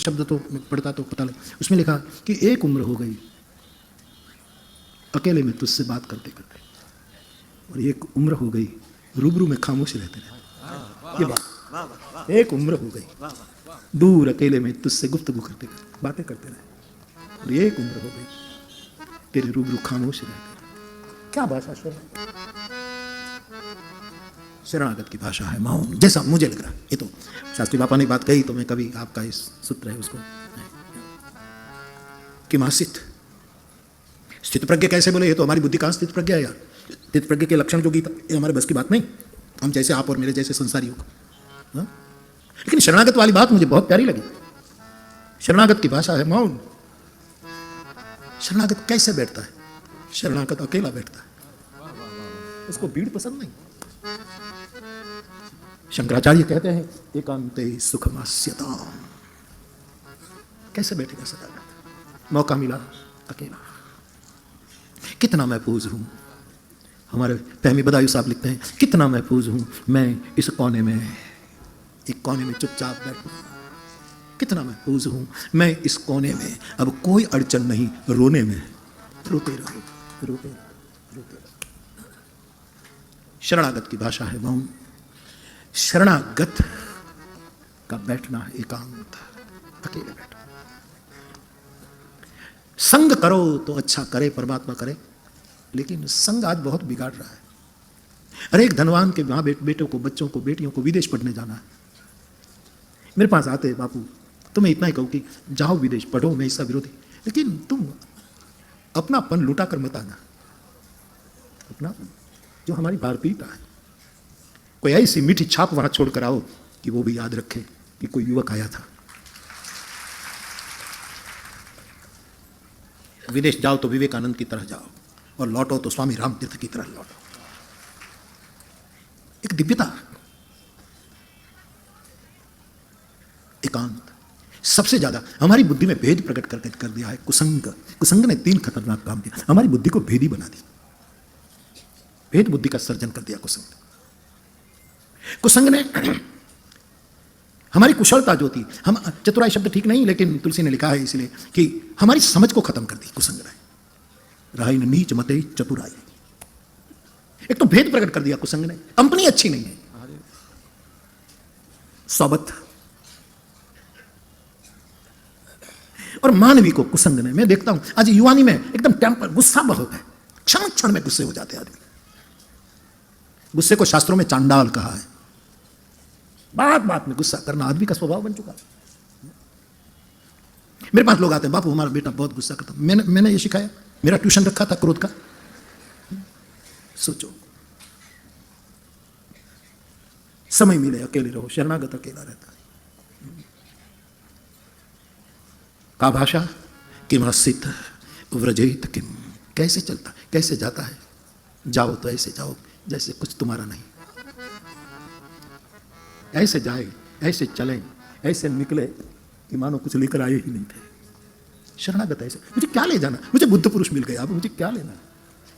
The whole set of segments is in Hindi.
शब्द तो पढ़ता तो पता लगा, उसमें लिखा कि एक उम्र हो गई अकेले में तुझसे बात करते करते, और एक उम्र हो गई रूबरू में खामोश रहते रहते। ये बात, एक उम्र हो गई दूर अकेले में तुझसे गुफ्तगू करते करते बातें करते रहे, और एक उम्र हो गई तेरे रूबरू खामोश रहते। क्या भाषा शरणागत की भाषा है मौन, जैसा मुझे लग रहा है। ये तो शास्त्री बापा ने बात कही तो मैं कभी आपका इस सूत्र है उसको कि मासित स्थित प्रज्ञ कैसे बोले, ये तो हमारी बुद्धि कहाँ स्थित प्रज्ञा है यार। स्थित प्रज्ञ के लक्षण जो गीता, ये हमारे बस की बात नहीं, हम जैसे आप और मेरे जैसे संसारियों को। लेकिन शरणागत वाली बात मुझे बहुत प्यारी लगी। शरणागत की भाषा है मौन। शरणागत कैसे बैठता है? शरणागत अकेला बैठता है, उसको भीड़ पसंद नहीं। शंकराचार्य कहते हैं एकांते सुखमास्यता। कैसे बैठेगा शरणागत? मौका मिला अकेला। कितना महफूज हूं, हमारे फहमी बदायूं साहब लिखते हैं, कितना महफूज हूं मैं इस कोने में, एक कोने में चुपचाप बैठूं। कितना महफूज हूं मैं इस कोने में, अब कोई अड़चन नहीं रोने में। रोते रहो, रोते रहो, रोते रहो। शरणागत की भाषा है मौन। शरणागत का बैठना है एकांत, अकेले बैठो। संग करो तो अच्छा करे, परमात्मा करे, लेकिन संग आज बहुत बिगाड़ रहा है। अरे एक धनवान के माँ बेटों को, बच्चों को, बेटियों को विदेश पढ़ने जाना है, मेरे पास आते बापू तुम्हें इतना ही कहूँ कि जाओ विदेश पढ़ो, मैं इसका विरोधी, लेकिन तुम अपनापन लुटा कर मत आना। अपना जो हमारी भारतीयता है, कोई ऐसी मीठी छाप वहां छोड़ कर आओ कि वो भी याद रखे कि कोई युवक आया था। विदेश जाओ तो विवेकानंद की तरह जाओ, और लौटो तो स्वामी रामतीर्थ की तरह लौटो। एक दिव्यता, एकांत। सबसे ज्यादा हमारी बुद्धि में भेद प्रकट कर दिया है कुसंग। कुसंग ने 3 खतरनाक काम किया, हमारी बुद्धि को भेदी बना दी। भेद बुद्धि का सर्जन कर दिया कुसंग। कुसंग ने हमारी कुशलता जो थी, हम चतुराई शब्द ठीक नहीं, लेकिन तुलसी ने लिखा है इसलिए कि हमारी समझ को खत्म कर दी कुसंग ने। राही नीच मते चतुराई, एक तो भेद प्रकट कर दिया कुसंग ने। कंपनी अच्छी नहीं है, सोबत। और मानवी को कुसंग ने, मैं देखता हूं आज युवानी में एकदम टेम्पर, गुस्सा बहुत है, क्षण क्षण में गुस्से हो जाते हैं आदमी। गुस्से को शास्त्रों में चांडाल कहा है। बात बात में गुस्सा करना आदमी का स्वभाव बन चुका है। मेरे पास लोग आते हैं, बापू हमारा बेटा बहुत गुस्सा करता। मैंने ये सिखाया, मेरा ट्यूशन रखा था क्रोध का। सोचो, समय मिले अकेले रहो। शरणागत अकेला रहता है। का भाषा किमासित व्रजेत किम, कैसे चलता, कैसे जाता है? जाओ तो ऐसे जाओ जैसे कुछ तुम्हारा नहीं। ऐसे जाए, ऐसे चले, ऐसे निकले कि मानो कुछ लेकर आए ही नहीं थे। शरणागत ऐसे, मुझे क्या ले जाना? मुझे बुद्ध पुरुष मिल गया, अब मुझे क्या लेना?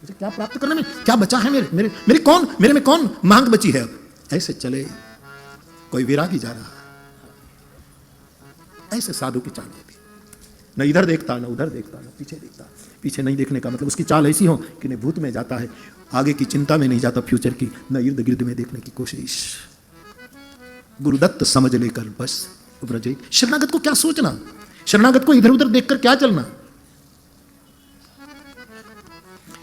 मुझे क्या प्राप्त करने में क्या बचा है? मेरे में कौन मांग बची है? अब ऐसे चले, कोई विरागी जा रहा है, ऐसे साधु की चाल होती, न इधर देखता, न उधर देखता, न पीछे देखता। पीछे नहीं देखने का मतलब उसकी चाल ऐसी हो कि न भूत में जाता है, आगे की चिंता में नहीं जाता, फ्यूचर की, न इर्द गिर्द में देखने की कोशिश। गुरुदत्त समझ लेकर बस व्रजे। शरणागत को क्या सोचना? शरणागत को इधर उधर देखकर क्या चलना?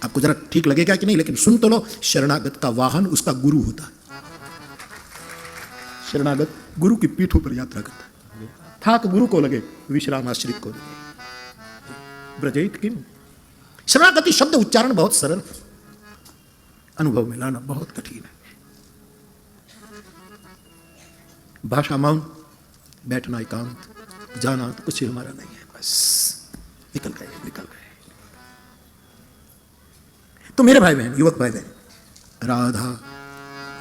आपको जरा ठीक लगेगा कि नहीं, लेकिन सुन तो लो, शरणागत का वाहन उसका गुरु होता है। शरणागत गुरु की पीठों पर यात्रा करता है। थाक गुरु को लगे, विश्राम आश्रित को लगे। व्रजेत किम। शरणागति शब्द उच्चारण बहुत सरल, अनुभव में लाना बहुत कठिन है। भाषा मौन, बैठना एकांत, जाना तो कुछ हमारा नहीं है, बस निकल गए, निकल गए। तो मेरे भाई बहन, युवक भाई बहन, राधा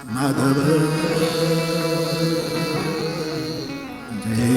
माधव जय